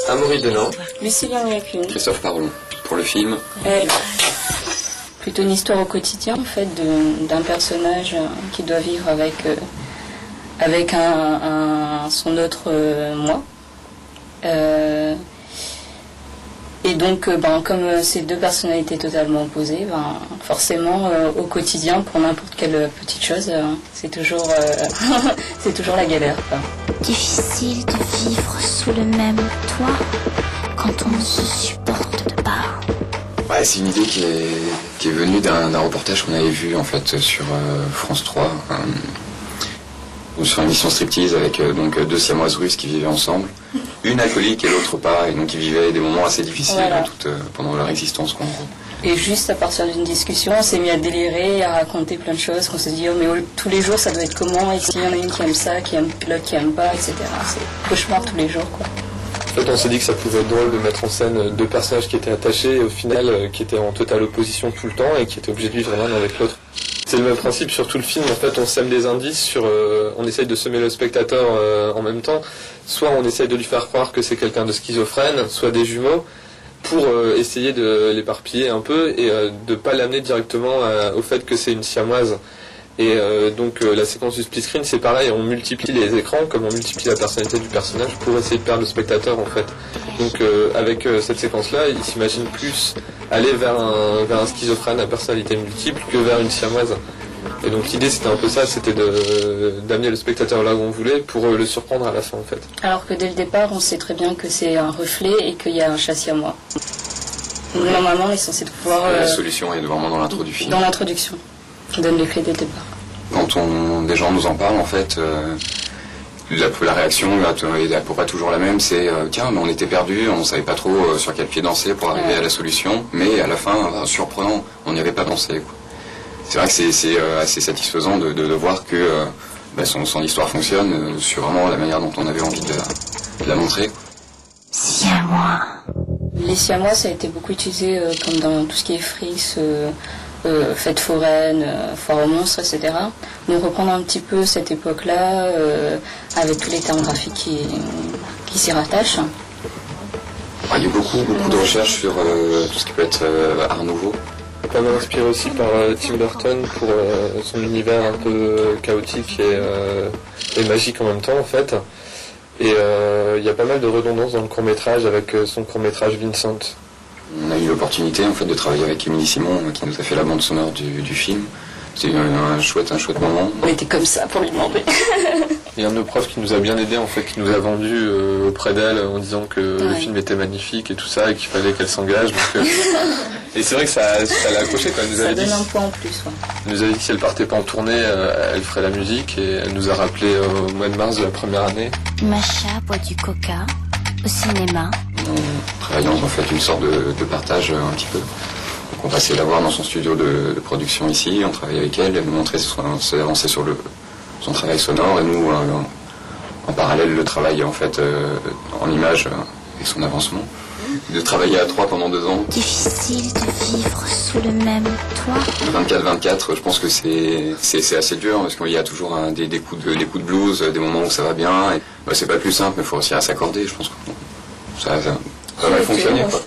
Amaury Delan. Lucilla Lacune. Christophe Parolon. Pour le film. Plutôt une histoire au quotidien en fait d'un personnage qui doit vivre avec son autre moi. Et donc, comme ces deux personnalités totalement opposées, forcément, au quotidien, pour n'importe quelle petite chose, c'est toujours, c'est toujours la galère, quoi. Difficile de vivre sous le même toit quand on ne se supporte pas. Ouais, c'est une idée qui est venue d'un reportage qu'on avait vu en fait sur France 3, sur une émission striptease avec donc deux siamoises russes qui vivaient ensemble, une alcoolique et l'autre pas, et donc ils vivaient des moments assez difficiles voilà. Pendant leur existence. Et juste à partir d'une discussion, on s'est mis à délirer, à raconter plein de choses, qu'on s'est dit oh mais tous les jours ça doit être comment, et s'il y en a une qui aime ça, l'autre qui aime pas, etc. C'est cauchemar tous les jours quoi. En fait, on s'est dit que ça pouvait être drôle de mettre en scène deux personnages qui étaient attachés et au final qui étaient en totale opposition tout le temps et qui étaient obligés de vivre l'un avec l'autre. C'est le même principe sur tout le film. En fait, on sème des indices on essaye de semer le spectateur en même temps. Soit on essaye de lui faire croire que c'est quelqu'un de schizophrène, soit des jumeaux, pour essayer de l'éparpiller un peu et de pas l'amener directement au fait que c'est une siamoise. Et donc la séquence du split screen c'est pareil, on multiplie les écrans comme on multiplie la personnalité du personnage pour essayer de perdre le spectateur en fait. Donc avec cette séquence là, il s'imagine plus aller vers un schizophrène à personnalité multiple que vers une siamoise. Et donc l'idée c'était un peu ça, c'était d'amener le spectateur là où on voulait pour le surprendre à la fin en fait. Alors que dès le départ on sait très bien que c'est un reflet et qu'il y a un chat siamois. Donc normalement on est censé pouvoir... La solution est vraiment dans l'intro du film. Dans l'introduction. On donne les clés dès le départ. Quand des gens nous en parlent, en fait, la réaction elle pour pas toujours la même, c'est tiens, mais on était perdus, on savait pas trop sur quel pied danser pour arriver à la solution, mais à la fin, surprenant, on n'y avait pas dansé. Quoi. C'est vrai que c'est assez satisfaisant de voir que son histoire fonctionne sur vraiment la manière dont on avait envie de la montrer. Siamois. Les siamois, ça a été beaucoup utilisé comme dans tout ce qui est frise. Fête foraine, foire aux monstres, etc. Donc reprendre un petit peu cette époque-là avec tous les termes graphiques qui s'y rattachent. Il y a beaucoup de recherches sur tout ce qui peut être art nouveau. Pas mal inspiré aussi par Tim Burton pour son univers un peu chaotique et magique en même temps en fait. Et il y a pas mal de redondances dans le court-métrage avec son court-métrage Vincent. On a eu l'opportunité en fait de travailler avec Émilie Simon qui nous a fait la bande sonore du film. C'était un chouette moment. On était comme ça pour lui demander. Il y a un de nos profs qui nous a bien aidé en fait, qui nous a vendu auprès d'elle en disant que le film était magnifique et tout ça et qu'il fallait qu'elle s'engage. Donc, et c'est vrai que ça l'a accroché quoi. Ça donne un point en plus. Ouais. Elle nous a dit que si elle partait pas en tournée, elle ferait la musique et elle nous a rappelé au mois de mars de la première année. Macha boit du coca au cinéma. En travaillant en fait une sorte de partage un petit peu. Donc on passait la voir dans son studio de production ici, on travaillait avec elle, elle nous montrait ses avancées sur son travail sonore et nous en parallèle le travail en fait en image et son avancement. De travailler à 3 pendant 2 ans. Difficile de vivre sous le même toit. 24-24, je pense que c'est assez dur parce qu'il y a toujours des coups de blues, des moments où ça va bien. Et, c'est pas le plus simple, mais il faut aussi à s'accorder, je pense que ça va fonctionner. Quoi.